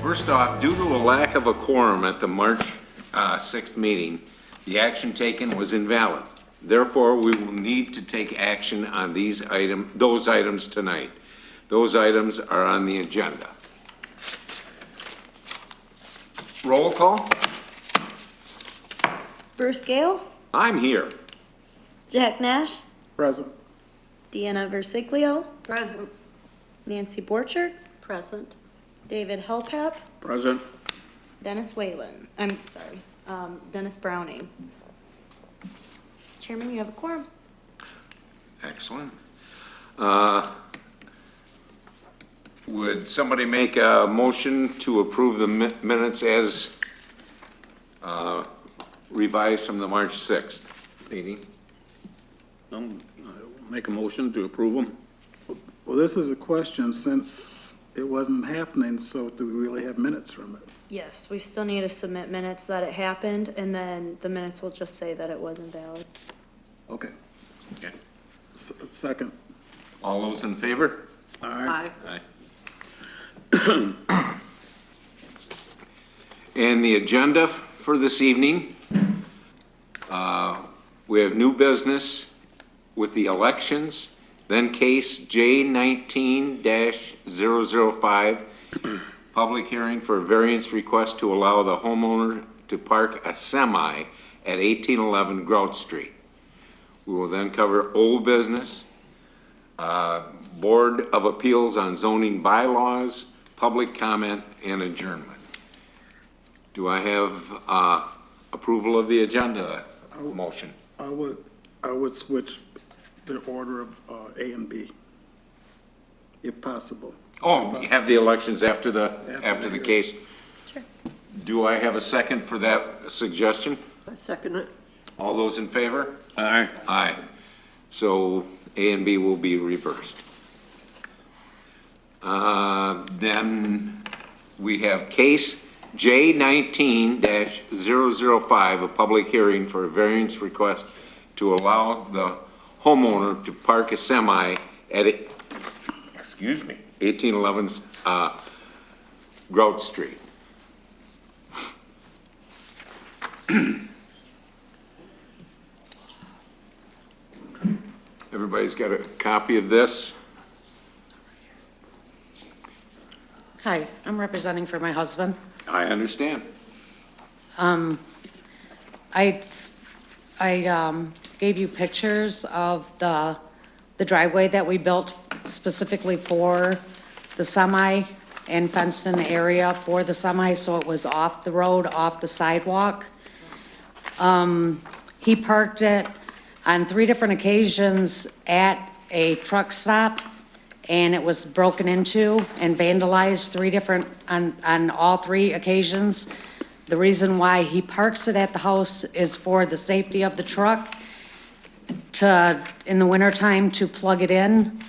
First off, due to a lack of a quorum at the March 6th meeting, the action taken was invalid. Therefore, we will need to take action on those items tonight. Those items are on the agenda. Roll call. Bruce Gale, I'm here. Jack Nash, Present. Deanna Versiglio, Present. Nancy Borchert, Present. David Helpap, Present. Dennis Whalen. Dennis Browning. Chairman, you have a quorum. Excellent. Would somebody make a motion to approve the minutes as revised from the March 6th meeting? I'll make a motion to approve them. Well, this is a question since it wasn't happening, so do we really have minutes from it? Yes, we still need to submit minutes that it happened, and then the minutes will just say that it wasn't valid. Okay. Okay. Second. All those in favor? Aye. Aye. And the agenda for this evening, we have new business with the elections, then case J19-005, public hearing for a variance request to allow the homeowner to park a semi at 1811 Grout Street. We will then cover old business, Board of Appeals on zoning bylaws, public comment, and adjournment. Do I have approval of the agenda motion? I would switch the order of A and B, if possible. Oh, you have the elections after the case? Sure. Do I have a second for that suggestion? I second it. All those in favor? Aye. Aye. So A and B will be reversed. Then we have case J19-005, a public hearing for a variance request to allow the homeowner to park a semi at 1811's Grout Street. Everybody's got a copy of this? Hi, I'm representing for my husband. I understand. I gave you pictures of the driveway that we built specifically for the semi and fenced in the area for the semi, so it was off the road, off the sidewalk. He parked it on 3 different occasions at a truck stop, and it was broken into and vandalized on all 3 occasions. The reason why he parks it at the house is for the safety of the truck in the wintertime, to plug it in,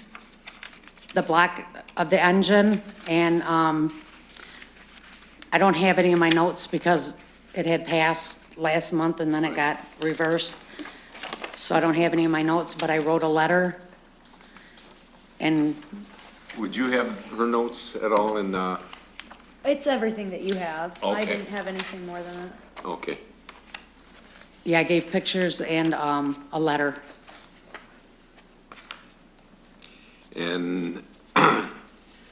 the block of the engine. And I don't have any of my notes because it had passed last month and then it got reversed. So I don't have any of my notes, but I wrote a letter. And Would you have her notes at all in the, It's everything that you have. I Okay. didn't have anything more than that. okay. yeah, I gave pictures and a letter. And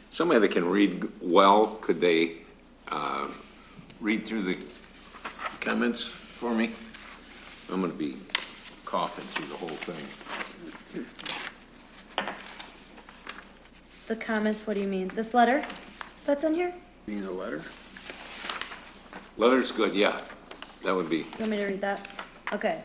somebody that can read well, could they read through the comments for me? I'm gonna be coughing through the whole thing. The comments, what do you mean? This letter that's in here? Being a letter? Letter's good, yeah. That would be, You want me to read that? Okay.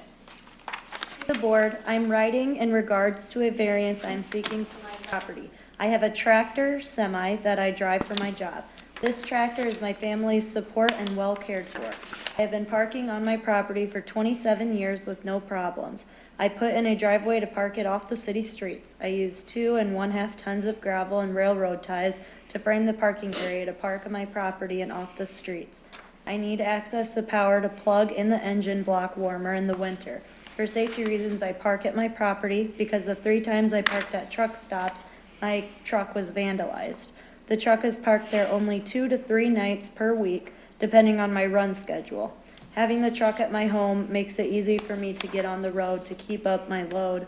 To the board, I'm writing in regards to a variance I'm seeking for my property. I have a tractor semi that I drive for my job. This tractor is my family's support and well cared for. I have been parking on my property for 27 years with no problems. I put in a driveway to park it off the city streets. I use 2 1/2 tons of gravel and railroad ties to frame the parking area to park on my property and off the streets. I need access to power to plug in the engine block warmer in the winter. For safety reasons, I park at my property because the 3 times I parked at truck stops, my truck was vandalized. The truck is parked there only 2 to 3 nights per week, depending on my run schedule. Having the truck at my home makes it easy for me to get on the road to keep up my load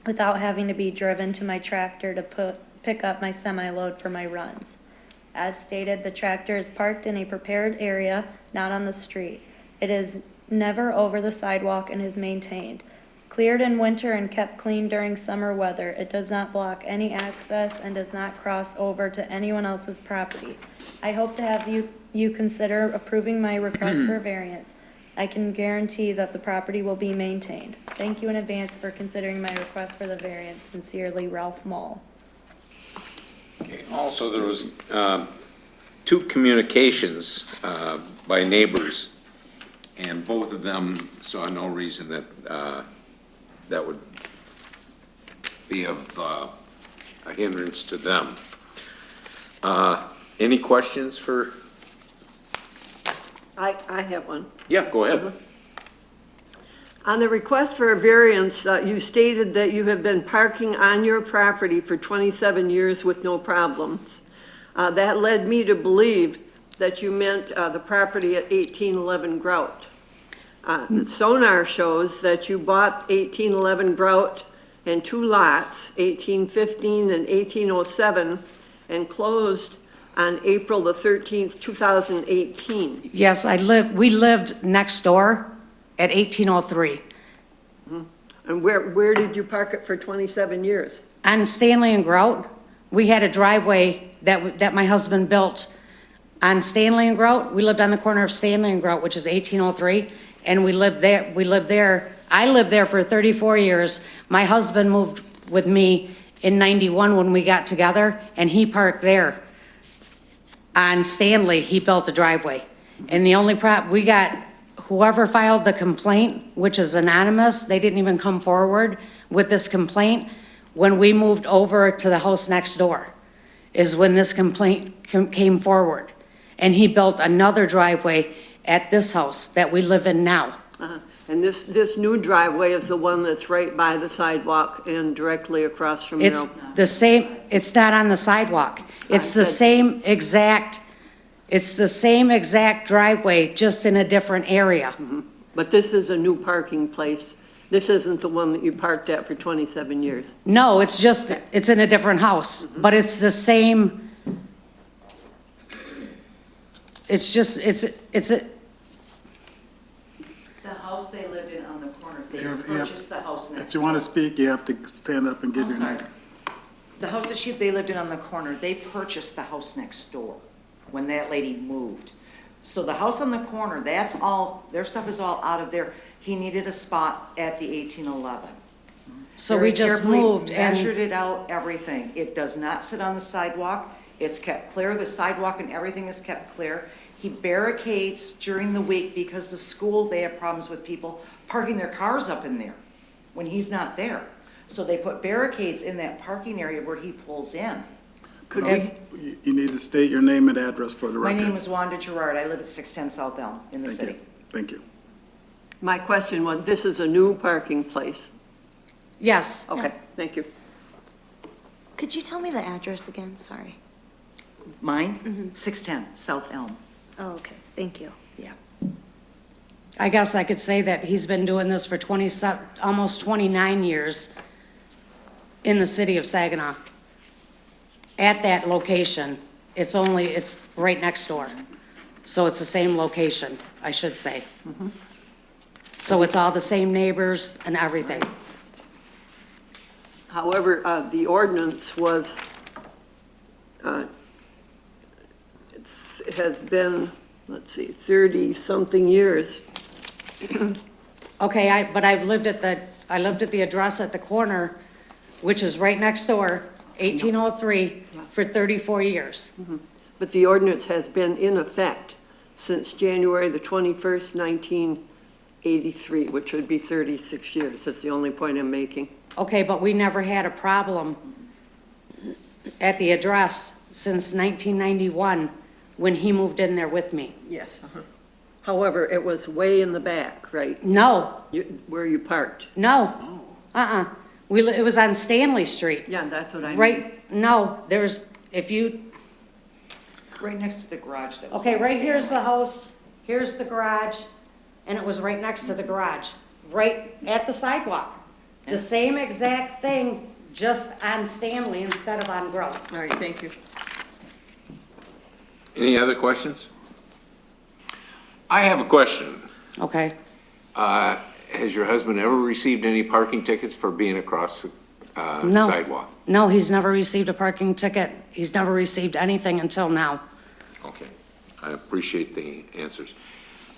without having to be driven to my tractor to pick up my semi-load for my runs. As stated, the tractor is parked in a prepared area, not on the street. It is never over the sidewalk and is maintained. Cleared in winter and kept clean during summer weather, it does not block any access and does not cross over to anyone else's property. I hope to have you consider approving my request for a variance. I can guarantee that the property will be maintained. Thank you in advance for considering my request for the variance. Sincerely, Ralph Mull. Okay, also, there was 2 communications by neighbors, and both of them saw no reason that that would be of a hindrance to them. Any questions for? I have one. Yeah, go ahead. On the request for a variance, you stated that you have been parking on your property for 27 years with no problems. That led me to believe that you meant the property at 1811 Grout. The sonar shows that you bought 1811 Grout and 2 lots, 1815 and 1807, and closed on April the 13th, 2018. Yes, we lived next door at 1803 And where did you park it for 27 years? on Stanley and Grout. We had a driveway that my husband built on Stanley and Grout. We lived on the corner of Stanley and Grout, which is 1803, and we lived there. I lived there for 34 years. My husband moved with me in 91 when we got together, and he parked there. On Stanley, he built a driveway. And the only we got whoever filed the complaint, which is anonymous, they didn't even come forward with this complaint. When we moved over to the house next door is when this complaint came forward. And he built another driveway at this house that we live in now. And this new driveway is the one that's right by the sidewalk and directly across from your... It's the same, it's not on the sidewalk. It's the same exact driveway, just in a different area. But this is a new parking place. This isn't the one that you parked at for 27 years. No, it's in a different house, but it's the same. It's a, The house they lived in on the corner, they You have- purchased the house next. If you want to speak, you have to stand up and give I'm your sorry. name. The house that they lived in on the corner, they purchased the house next door when that lady moved. So the house on the corner, that's all, their stuff is all out of there. He needed a spot at the 1811. so Very we just carefully moved Measured and, it out, everything. It does not sit on the sidewalk. It's kept clear. The sidewalk and everything is kept clear. He barricades during the week because the school, they have problems with people parking their cars up in there when he's not there. So they put barricades in that parking area where he pulls in. Could As- we, You need to state your name and address for the My record. name is Wanda Gerard. I live at 610 South Elm in the Thank city. you. Thank you. my question was, this is a new parking place? yes, Okay, thank you. Could you tell me the address again? Sorry. Mine? 610 South Elm. Oh, okay, thank you. Yeah. I guess I could say that he's been doing this for almost 29 years in the city of Saginaw. At that location, it's right next door. So it's the same location, I should say. So it's all the same neighbors and everything. However, the ordinance was, it has been, let's see, 30-something years. Okay, but I lived at the address at the corner, which is right next door, 1803, for 34 years. But the ordinance has been in effect since January the 21st, 1983, which would be 36 years. That's the only point I'm making. Okay, but we never had a problem at the address since 1991, when he moved in there with me. Yes. However, it was way in the back, right? No, Where you parked. no, it was on Stanley Street. Yeah, that's what I mean. Right, no, Right next to the garage that was Okay, on right here's the Stanley. house, here's the garage, and it was right next to the garage, right at the sidewalk. The same exact thing, just on Stanley instead of on Grout. All right, thank you. Any other questions? I have a question. Okay. Has your husband ever received any parking tickets for being across the No. sidewalk? No, he's never received a parking ticket. He's never received anything until now. Okay, I appreciate the answers.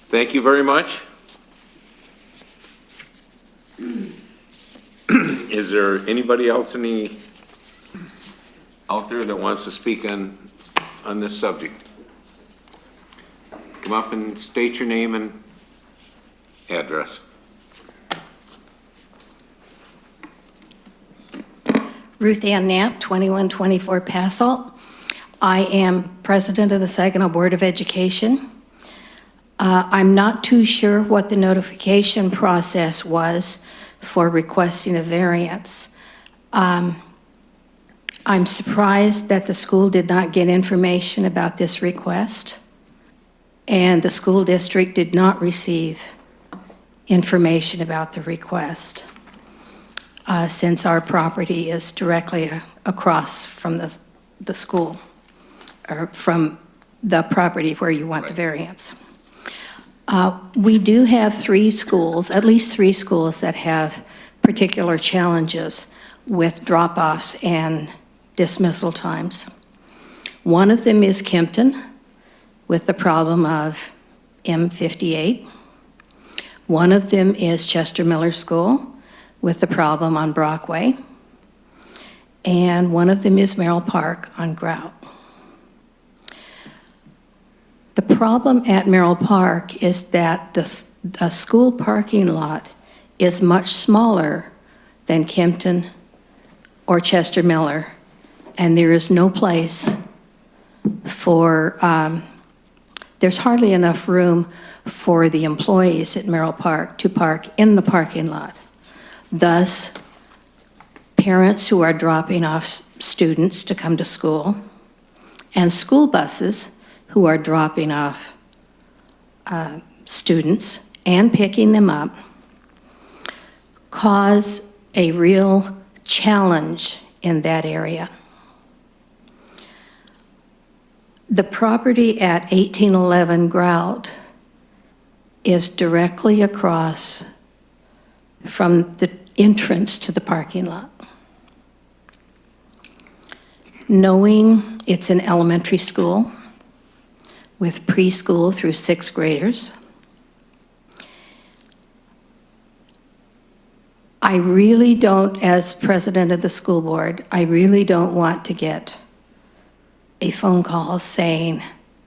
Thank you very much. Is there anybody else out there that wants to speak on this subject? Come up and state your name and address. Ruth Ann Knapp, 2124 Passalt. I am president of the Saginaw Board of Education. I'm not too sure what the notification process was for requesting a variance. I'm surprised that the school did not get information about this request, and the school district did not receive information about the request. Since our property is directly across from the school, or from the property where you want the variance. We do have at least three schools that have particular challenges with drop-offs and dismissal times. One of them is Kempton, with the problem of M58. One of them is Chester Miller School, with the problem on Brockway. And one of them is Merrill Park on Grout. The problem at Merrill Park is that the school parking lot is much smaller than Kempton or Chester Miller, and there is no place for, there's hardly enough room for the employees at Merrill Park to park in the parking lot. Thus, parents who are dropping off students to come to school, and school buses who are dropping off students and picking them up, cause a real challenge in that area. The property at 1811 Grout is directly across from the entrance to the parking lot. Knowing it's an elementary school with preschool through sixth graders, I really don't, as president of the school board, I really don't want to get a phone call saying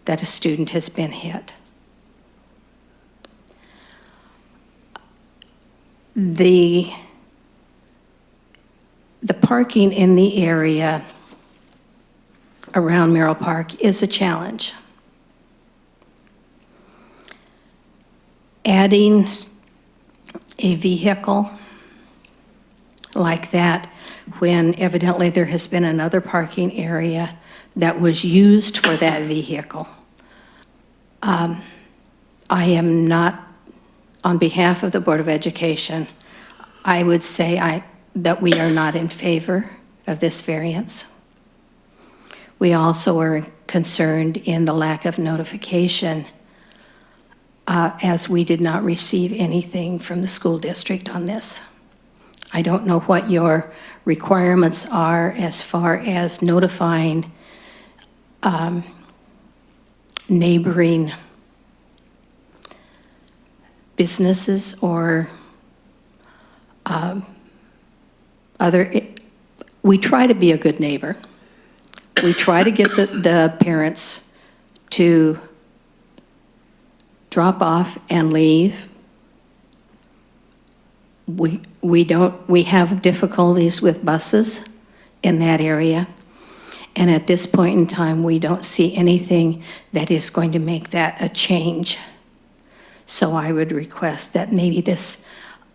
that a student has been hit. The parking in the area around Merrill Park is a challenge. Adding a vehicle like that when evidently there has been another parking area that was used for that vehicle. I am not, on behalf of the Board of Education, I would say that we are not in favor of this variance. We also are concerned in the lack of notification, as we did not receive anything from the school district on this. I don't know what your requirements are as far as notifying neighboring businesses or we try to be a good neighbor. We try to get the parents to drop off and leave. We have difficulties with buses in that area. And at this point in time, we don't see anything that is going to make that a change. So I would request that maybe this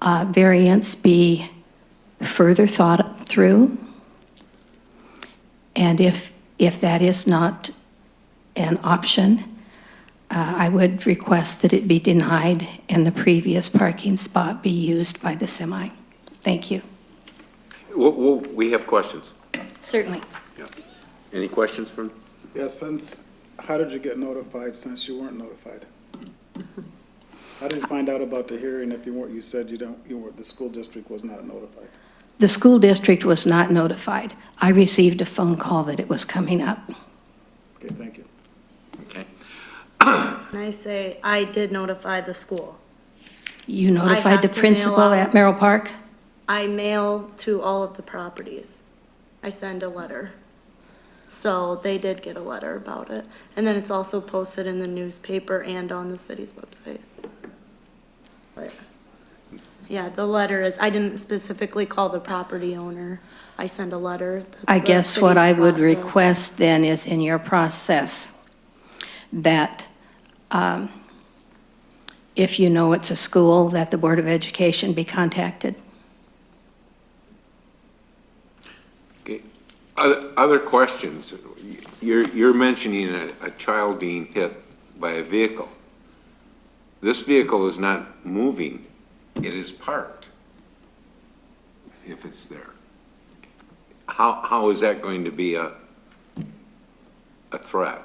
variance be further thought through. And if that is not an option, I would request that it be denied and the previous parking spot be used by the semi. Thank you. We have questions. Certainly. Yeah. Any questions from? Yeah, how did you get notified since you weren't notified? How did you find out about the hearing if you said the school district was not notified? The school district was not notified. I received a phone call that it was coming up. Okay, thank you. Okay. And I say, I did notify the school. You notified the have to mail principal out- at Merrill Park? I mail to all of the properties. I send a letter. So they did get a letter about it. And then it's also posted in the newspaper and on the city's website. But, yeah, the letter is, I didn't specifically call the property owner. I send a letter. That's I the guess what city's I would process. request then is in your process that if you know it's a school, that the Board of Education be contacted. Okay. Other questions? You're mentioning a child being hit by a vehicle. This vehicle is not moving, it is parked, if it's there. How is that going to be a threat?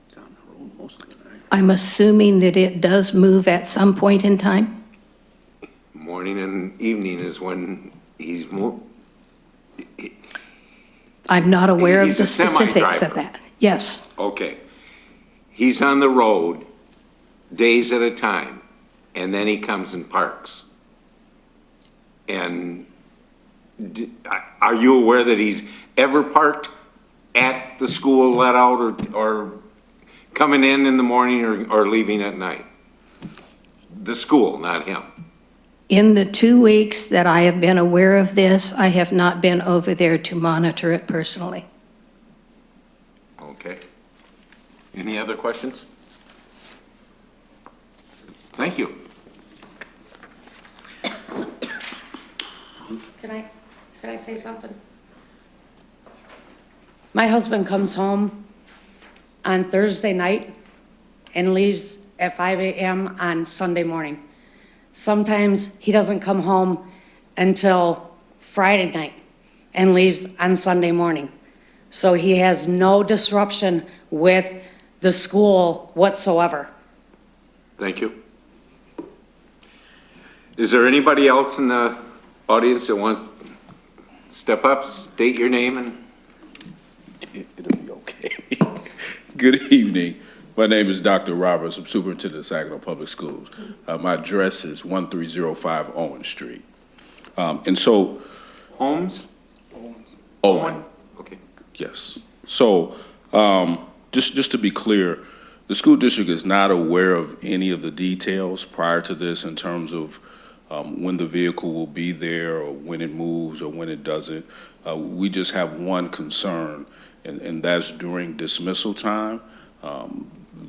It's on the road most of the night. I'm assuming that it does move at some point in time? Morning and evening is when he's I'm not aware of He's the a specifics of semi-driver. that. Yes, okay. He's on the road days at a time, and then he comes and parks. And are you aware that he's ever parked at the school let out or coming in the morning or leaving at night? The school, not him. in the 2 weeks that I have been aware of this, I have not been over there to monitor it personally. Okay. Any other questions? Thank you. Can I say something? My husband comes home on Thursday night and leaves at 5 a.m. on Sunday morning. Sometimes he doesn't come home until Friday night and leaves on Sunday morning. So he has no disruption with the school whatsoever. Thank you. Is there anybody else in the audience that wants to step up, state your name and? It'll be okay. Good evening. My name is Dr. Roberts. I'm superintendent of Saginaw Public Schools. My address is 1305 Owen Street. And so, Holmes? Owen, Okay. yes. So, just to be clear, the school district is not aware of any of the details prior to this in terms of when the vehicle will be there or when it moves or when it doesn't. We just have one concern, and that's during dismissal time.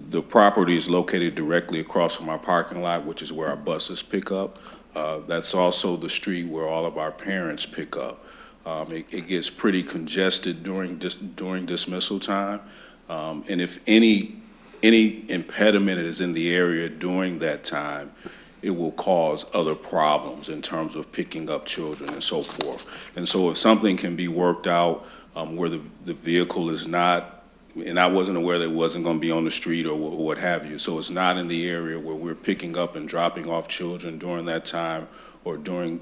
The property is located directly across from our parking lot, which is where our buses pick up. That's also the street where all of our parents pick up. It gets pretty congested during dismissal time. And if any impediment is in the area during that time, it will cause other problems in terms of picking up children and so forth. And so if something can be worked out where the vehicle is not, and I wasn't aware that it wasn't going to be on the street or what have you, so it's not in the area where we're picking up and dropping off children during that time or during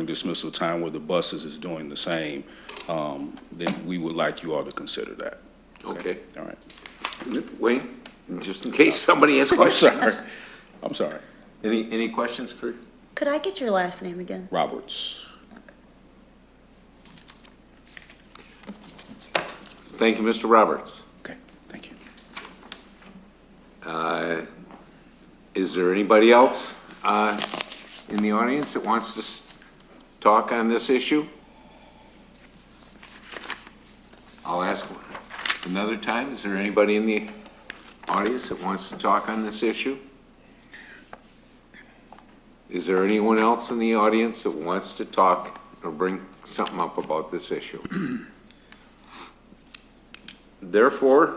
dismissal time where the buses is doing the same, then we would like you all to consider that. Okay. All right. Wayne, just in case somebody has I'm questions. sorry. I'm sorry. Any questions for? Could I get your last name again? Roberts. Thank you, Mr. Roberts. Okay, thank you. Is there anybody else in the audience that wants to talk on this issue? I'll ask another time. Is there anybody in the audience that wants to talk on this issue? Is there anyone else in the audience that wants to talk or bring something up about this issue? Therefore,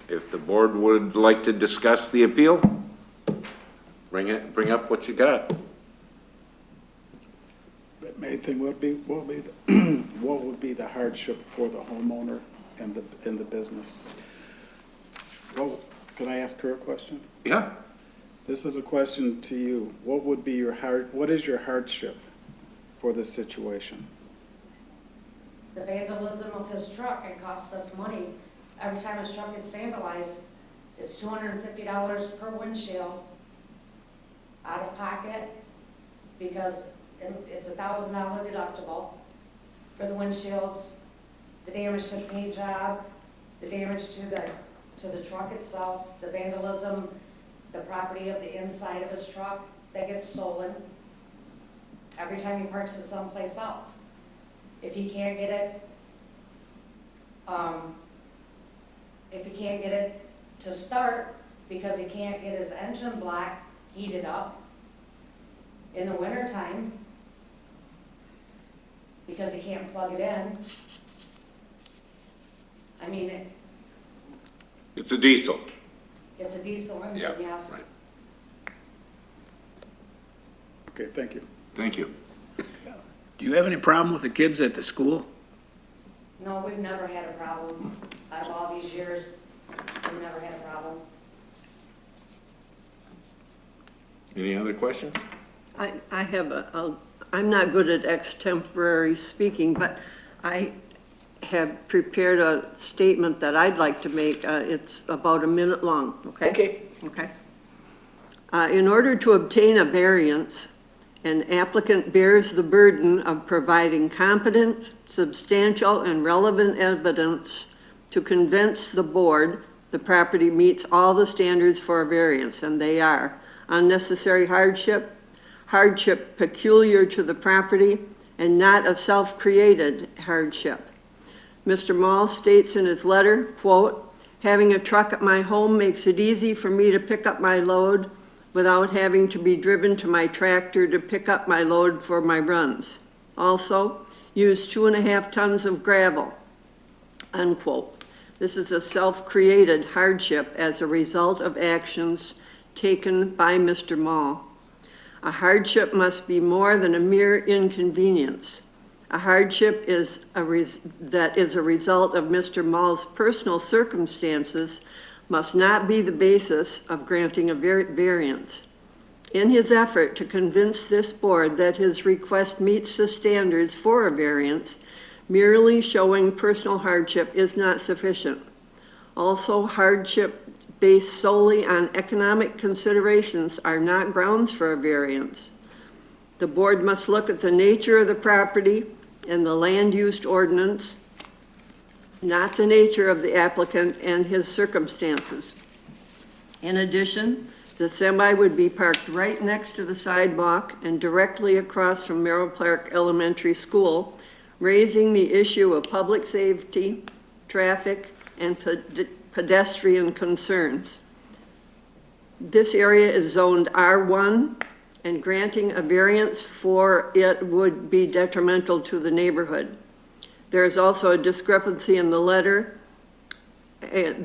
if the board would like to discuss the appeal, bring up what you got. The main thing would be, what would be the hardship for the homeowner and the business? Well, can I ask her a question? Yeah. This is a question to you. What is your hardship for this situation? The vandalism of his truck, it costs us money. Every time his truck gets vandalized, it's $250 per windshield out of pocket, because it's $1,000 deductible for the windshields, the damage to the paint job, the damage to the truck itself, the vandalism, the property of the inside of his truck that gets stolen every time he parks it someplace else. If he can't get it, to start because he can't get his engine block heated up in the wintertime because he can't plug it in. I mean, It's a diesel. it's a diesel engine, Yeah, yes. right. Okay, thank you. Thank you. Do you have any problem with the kids at the school? No, we've never had a problem. Out of all these years, we've never had a problem. Any other questions? I have I'm not good at extemporary speaking, but I have prepared a statement that I'd like to make. It's about a minute long, okay? Okay. Okay. In order to obtain a variance, an applicant bears the burden of providing competent, substantial, and relevant evidence to convince the board the property meets all the standards for a variance, and they are unnecessary hardship, hardship peculiar to the property, and not a self-created hardship. Mr. Mall states in his letter, quote, "Having a truck at my home makes it easy for me to pick up my load without having to be driven to my tractor to pick up my load for my runs. Also, use 2.5 tons of gravel," unquote. This is a self-created hardship as a result of actions taken by Mr. Mall. A hardship must be more than a mere inconvenience. A hardship that is a result of Mr. Mall's personal circumstances must not be the basis of granting a variance. In his effort to convince this board that his request meets the standards for a variance, merely showing personal hardship is not sufficient. Also, hardship based solely on economic considerations are not grounds for a variance. The board must look at the nature of the property and the land use ordinance, not the nature of the applicant and his circumstances. In addition, the semi would be parked right next to the sidewalk and directly across from Merrill Park Elementary School, raising the issue of public safety, traffic, and pedestrian concerns. This area is zoned R1, and granting a variance for it would be detrimental to the neighborhood. There is also a discrepancy in the letter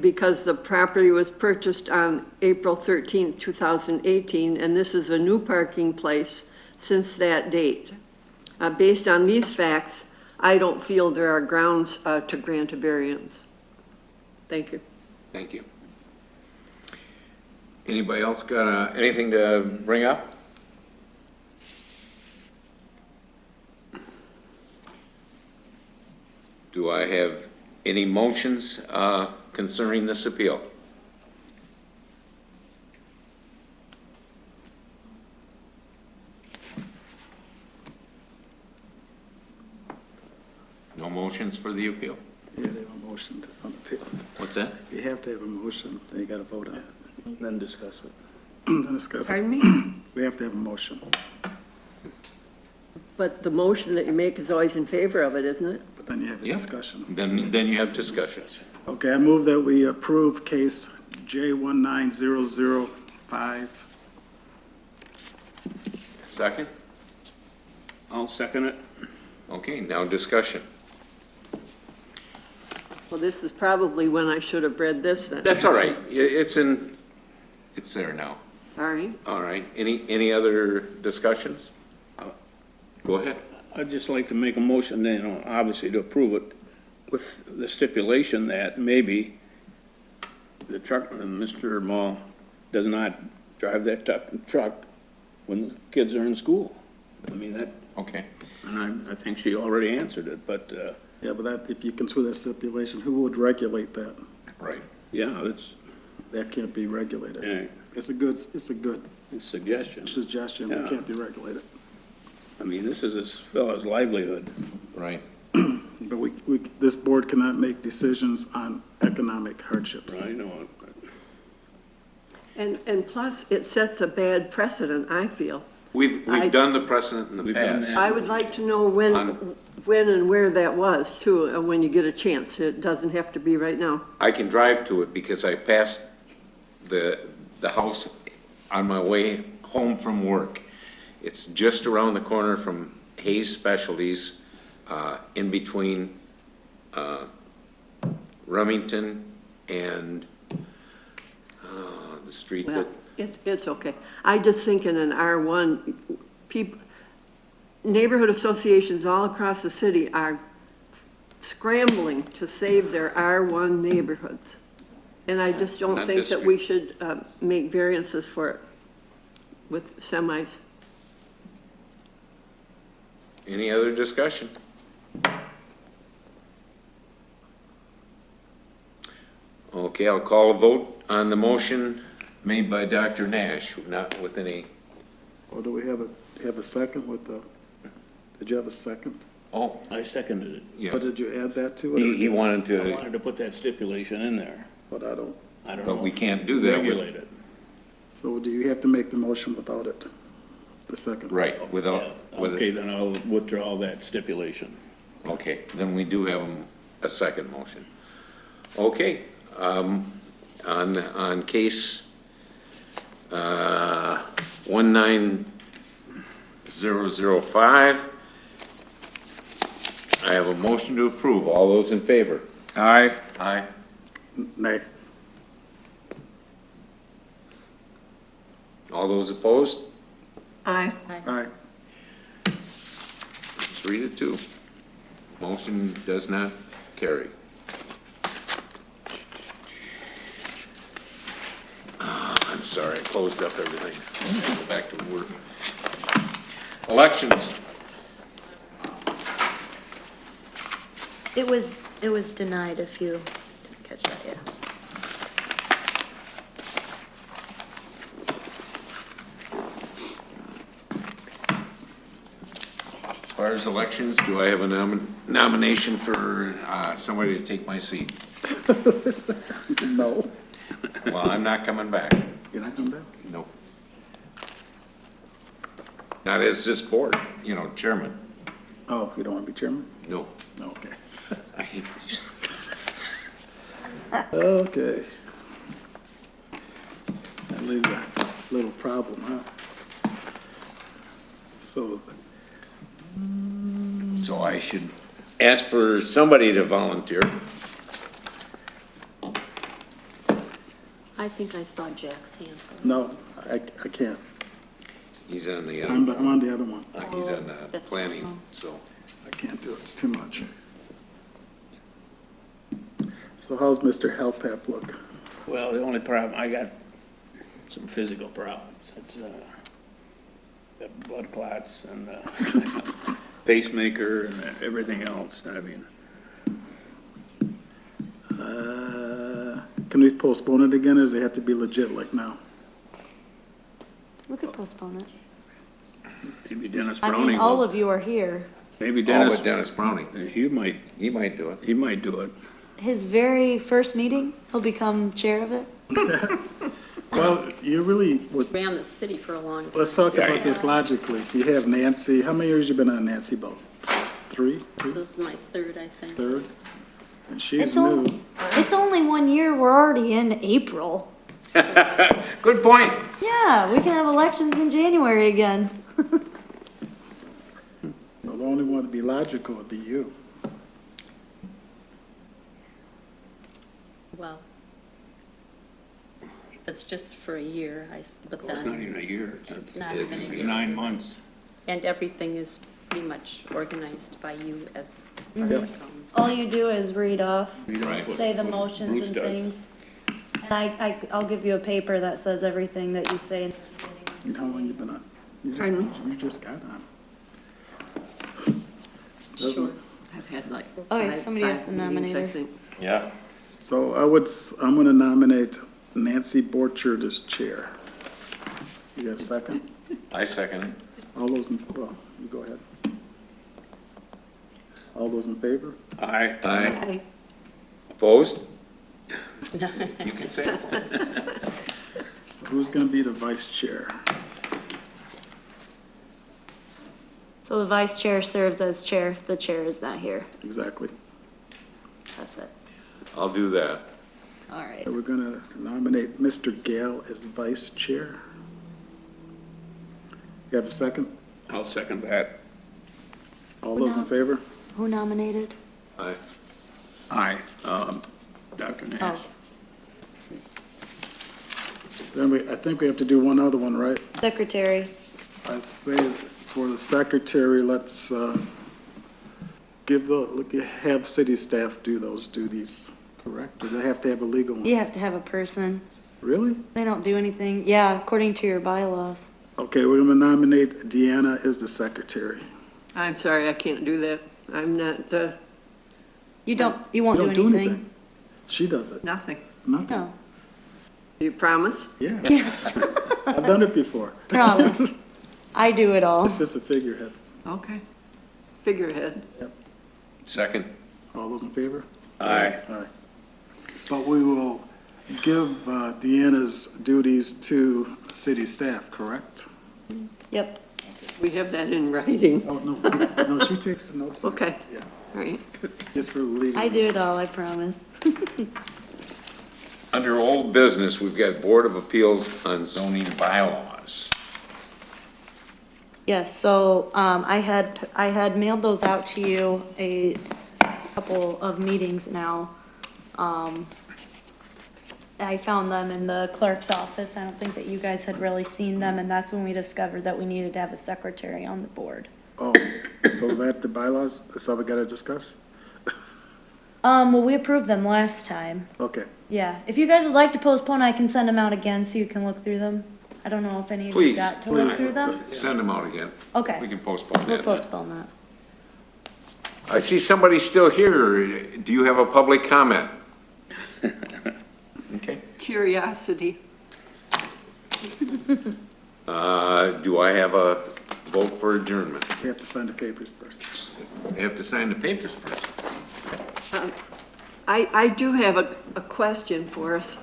because the property was purchased on April 13th, 2018, and this is a new parking place since that date. Based on these facts, I don't feel there are grounds to grant a variance. Thank you. Thank you. Anybody else got anything to bring up? Do I have any motions concerning this appeal? No motions for the appeal? You have to have a motion on the appeal. What's that? You have to have a motion, then you got to vote on it. Then discuss it. Then discuss it. Pardon me? We have to have a motion, But the motion that you make is always in favor of it, isn't it? but then you have a Yeah. discussion. Then you have discussion. Okay, I move that we approve case J19005. Second? I'll second it. Okay, now discussion. Well, this is probably when I should have read this then. That's all right. It's there now. All right. All right. Any other discussions? Go ahead. I'd just like to make a motion, you know, obviously to approve it with the stipulation that maybe the truck, Mr. Mall does not drive that truck when the kids are in school. I mean, that, Okay. and I think she already answered it, but, Yeah, but that, if you consider that stipulation, who would regulate that? Right. yeah, it's That can't be regulated. a It's a good suggestion. suggestion, but it Yeah. can't be regulated. I mean, this is this fellow's livelihood. Right. But this board cannot make decisions on economic hardships. I know it. And plus, it sets a bad precedent, I feel. We've done the precedent in the We've done past. that. I would like to know when and where that was too, when you get a chance. It doesn't have to be right now. I can drive to it because I passed the house on my way home from work. It's just around the corner from Hayes Specialties, in between, Remington and, the street Well, that, it's okay. I just think in an R1, neighborhood associations all across the city are scrambling to save their R1 neighborhoods. And I just don't Not think this that we should make variances for it with semis. any other discussion? Okay, I'll call a vote on the motion made by Dr. Nash, not with any, Or do we have a second with the, did you have a second? oh, I seconded it. Or yes. did you add that to He it? wanted I to, wanted to put that stipulation in there. But I don't, I don't but know. we if can't do that with, Regulate it. so do you have to make the motion without it? The second? right, without, Yeah, with, okay, then I'll withdraw that stipulation. okay, then we do have a second motion. Okay, on case, 19005, I have a motion to approve. All those in favor? Aye. Aye. Nay. All those opposed? Aye. Aye. 3-2. Motion does not carry. I'm sorry, I closed up everything. Let's go back to work. Elections. It was denied if you didn't catch that, yeah. As far as elections, do I have a nomination for somebody to take my seat? No. Well, I'm not coming back. You're not coming back? No. Not as this board, chairman. Oh, you don't want to be chairman? No, Okay. I hate these. Okay. That leaves a little problem, huh? So, So I should ask for somebody to volunteer. I think I saw Jack's hand. no, I can't. He's on the I'm other, on the other one. he's on the That's planning, fine. so. I can't do it, it's too much. So how's Mr. Halpap look? Well, the only problem, I got some physical problems. It's, got blood clots and, pacemaker and everything else. I mean, Can we postpone it again, or does it have to be legit like now? We could postpone it. maybe Dennis I Browning mean, all will. of you are here. Maybe Oh, Dennis, but Dennis Browning, he might he might do it. do it. His very first meeting, he'll become chair of it. Well, you really would, Ran the city for a long time. let's talk about this logically. You have Nancy, how many years you been on Nancy Boat? 3, 2, This is my third, I think. 3rd? And she's It's new. only, it's only 1 year, we're already in April. Good point. Yeah, we can have elections in January again. Well, the only one to be logical would be you. Well, if it's just for a year, but It's not then, even a year, it's not it's- even a year. 9 months. And everything is pretty much organized by you as far as it comes. All you do is read off, Right. say the What motions Bruce and does. things. And I'll give you a paper that says everything that you say in the beginning. How long you been on? You just got on. Doesn't- I've had like Okay, five somebody has to meetings, nominate I her. think. Yeah. So I'm gonna nominate Nancy Borchard as chair. You got a second? I second it. All those well, you go ahead. All those in favor? Aye. Aye. Opposed? You can say it. So who's gonna be the vice chair? So the vice chair serves as chair if the chair is not here. Exactly. That's it. I'll do that. All right. So we're gonna nominate Mr. Gale as vice chair. You have a second? I'll second that. All those in favor? Who nominated? Aye. Aye. Dr. Nash. Then I think we have to do one other one, right? Secretary. I'd say for the secretary, let's have city staff do those duties, correct? Or do they have to have a legal one? You have to have a person. Really? They don't do anything. Yeah, according to your bylaws. Okay, we're gonna nominate Deanna as the secretary. I'm sorry, I can't do that. I'm not, You won't You do don't do anything. anything. She does it. nothing. Nothing. No. You promise? Yeah, Yes, I've done it before. promise. I do it all. It's just a figurehead. Okay. Figurehead. Second? All those in favor? Aye. Aye. But we will give Deanna's duties to city staff, correct? Yep. We have that in writing. Oh, no, she takes the notes. Okay. Yeah, All right. just for legal. I do it reasons. all, I promise. Under old business, we've got Board of Appeals on zoning bylaws. Yes, so, I had mailed those out to you a couple of meetings now. I found them in the clerk's office. I don't think that you guys had really seen them, and that's when we discovered that we needed to have a secretary on the board. Oh, so is that the bylaws? That's all we gotta discuss? Well, we approved them last time. Okay. Yeah, if you guys would like to postpone, I can send them out again so you can look through them. I don't know if any of you Please, got to look please, through them. send them out again. We Okay, can postpone we'll that. postpone that. I see somebody still here. Do you have a public comment? Okay. Curiosity. Do I have a vote for adjournment? We have to sign the papers first. I have to sign the papers first. I do have a question for us.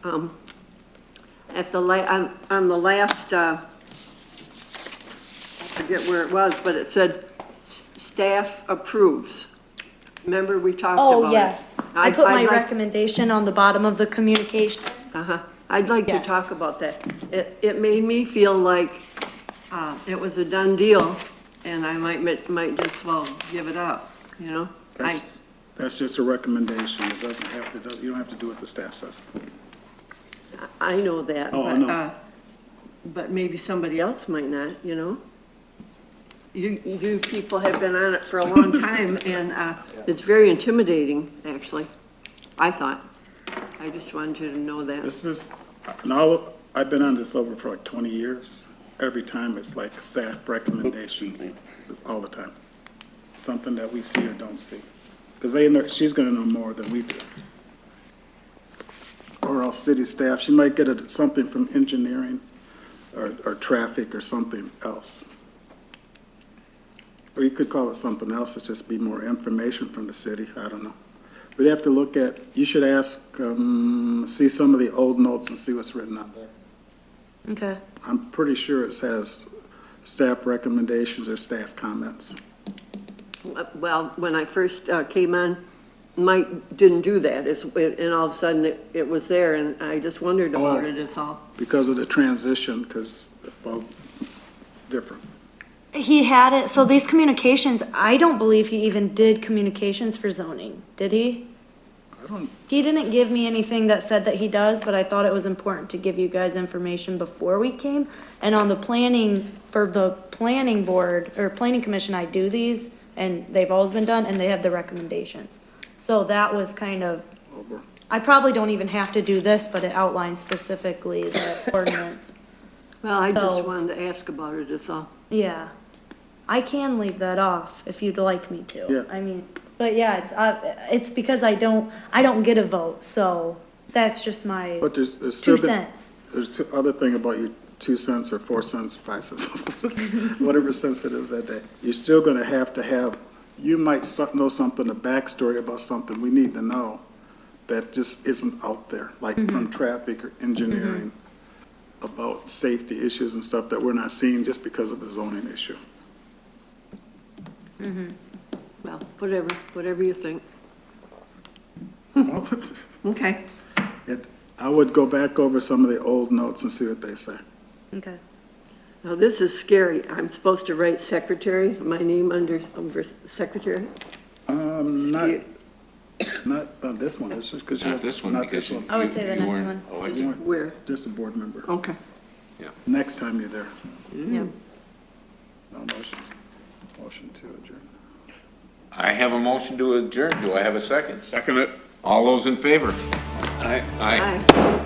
At the on the last, I forget where it was, but it said staff approves. Remember we talked about it? Oh, yes. I put my I'd like- recommendation on the bottom of the communication. Uh-huh. I'd like to Yes. talk about that. It made me feel like it was a done deal, and I might just well give it up, you know? That's just a recommendation. It doesn't have to, you don't have to do what the staff says. I know that, Oh, I know. but maybe somebody else might not, you know? You people have been on it for a long time, and it's very intimidating, actually, I thought. I just wanted you to know that. This is, now, I've been on this over for like 20 years. Every time it's like staff recommendations, all the time. Something that we see or don't see. Because she's gonna know more than we do. Or else city staff, she might get something from engineering or traffic or something else. Or you could call it something else, it's just be more information from the city, I don't know. We'd have to look at, you should ask, see some of the old notes and see what's written on there. Okay. I'm pretty sure it says staff recommendations or staff comments. Well, when I first came on, Mike didn't do that, and all of a sudden it was there, and I just wondered about it, that's all. Because of the transition, because, well, it's different. He had it, so these communications, I don't believe he even did communications for zoning, did he? I He didn't give me anything that said that he does, but I thought it was important to give you guys information before we came. And on the planning, for the planning board, or planning commission, I do these, and they've always been done, and they have the recommendations. So that was kind of, I probably don't even have to do this, but it outlines specifically the ordinance. Well, I just So- wanted to ask about it, that's all. Yeah, I can leave that off if you'd like me to. Yeah. I mean, but yeah, it's because I don't get a vote, so that's just my But there's still. 2 cents. There's two other thing about your 2 cents or 4 cents, 5 cents, whatever cents it is that day. You're still gonna have to have, you might know something, a backstory about something we need to know that just isn't out there, like from traffic or engineering, about safety issues and stuff that we're not seeing just because of the zoning issue. Well, whatever you think. Okay. I would go back over some of the old notes and see what they say. Okay. Now, this is scary. I'm supposed to write secretary, my name under secretary? Not this one, it's just because you're. Not this one, not because this one. I would say the you next weren't one. elected. Where? Just a board member. Okay. Next time you're there. Yeah. No motion to adjourn. I have a motion to adjourn. Do I have a second? Second it. All those in favor? Aye. Aye. Aye.